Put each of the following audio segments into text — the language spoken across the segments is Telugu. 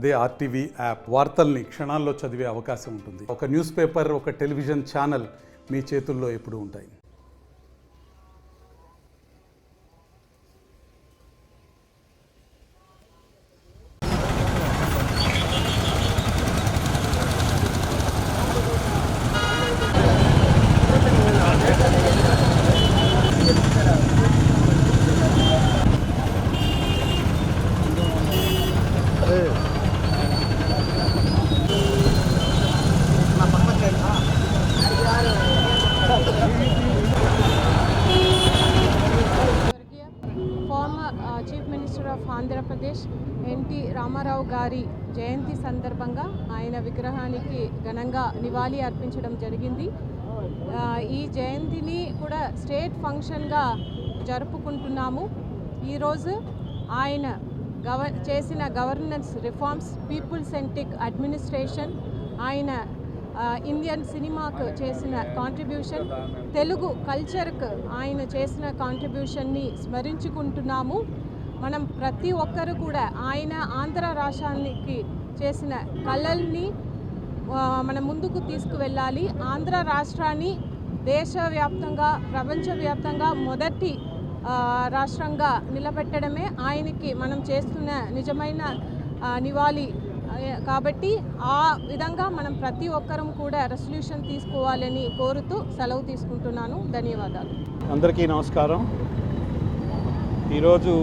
అదే ఆర్టీవీ యాప్ వార్తల్ని క్షణాల్లో చదివే అవకాశం ఉంటుంది. ఒక న్యూస్ పేపర్, ఒక టెలివిజన్ ఛానల్ మీ చేతుల్లో ఎప్పుడూ ఉంటాయి. Former chief minister of Andhra Pradesh NT Rama Rao గారి జయంతి సందర్భంగా ఆయన విగ్రహానికి ఘనంగా నివాళి అర్పించడం జరిగింది. ఈ జయంతిని కూడా స్టేట్ ఫంక్షన్గా జరుపుకుంటున్నాము. ఈరోజు ఆయన చేసిన governance reforms, people centric administration, ఆయన ఇండియన్ సినిమాకు చేసిన కాంట్రిబ్యూషన్, తెలుగు కల్చర్కు ఆయన చేసిన కాంట్రిబ్యూషన్ని స్మరించుకుంటున్నాము. మనం ప్రతి ఒక్కరు కూడా ఆయన ఆంధ్ర రాష్ట్రానికి చేసిన కళల్ని మనం ముందుకు తీసుకువెళ్ళాలి. ఆంధ్ర రాష్ట్రాన్ని దేశవ్యాప్తంగా, ప్రపంచవ్యాప్తంగా మొదటి రాష్ట్రంగా నిలబెట్టడమే ఆయనకి మనం చేస్తున్న నిజమైన నివాళి. కాబట్టి ఆ విధంగా మనం ప్రతి ఒక్కరం కూడా రెసల్యూషన్ తీసుకోవాలని కోరుతూ సెలవు తీసుకుంటున్నాను. ధన్యవాదాలు. అందరికీ నమస్కారం. ఈరోజు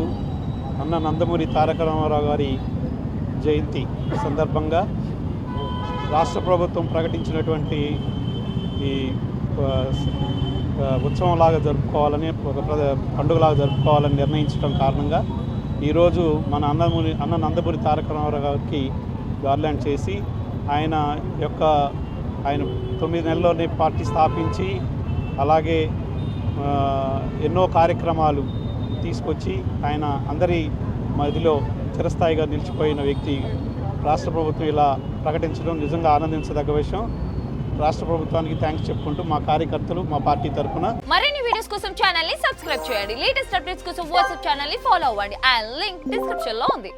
అన్న నందమూరి తారక రామారావు గారి జయంతి సందర్భంగా రాష్ట్ర ప్రభుత్వం ప్రకటించినటువంటి ఈ ఉత్సవంలాగా జరుపుకోవాలని, ఒక పండుగలాగా జరుపుకోవాలని నిర్ణయించడం కారణంగా ఈరోజు మన అన్న నందమూరి తారక రామారావు గారికి గార్లాండ్ చేసి ఆయన 9 నెలల్లోనే పార్టీ స్థాపించి, అలాగే ఎన్నో కార్యక్రమాలు తీసుకొచ్చి ఆయన అందరి మధ్యలో చిరస్థాయిగా నిలిచిపోయిన వ్యక్తి. రాష్ట్ర ప్రభుత్వం ఇలా ప్రకటించడం నిజంగా ఆనందించదగ్గ విషయం. రాష్ట్ర ప్రభుత్వానికి థ్యాంక్స్ చెప్పుకుంటూ మా కార్యకర్తలు, మా పార్టీ తరఫున మరిన్ని వీడియోస్ కోసం ఛానల్ ని సబ్స్క్రైబ్ చేయండి. లేటెస్ట్ అప్డేట్స్ కోసం వాట్సాప్ ఛానల్ ని ఫాలో అవ్వండి. ఆ లింక్ డిస్క్రిప్షన్ లో ఉంది.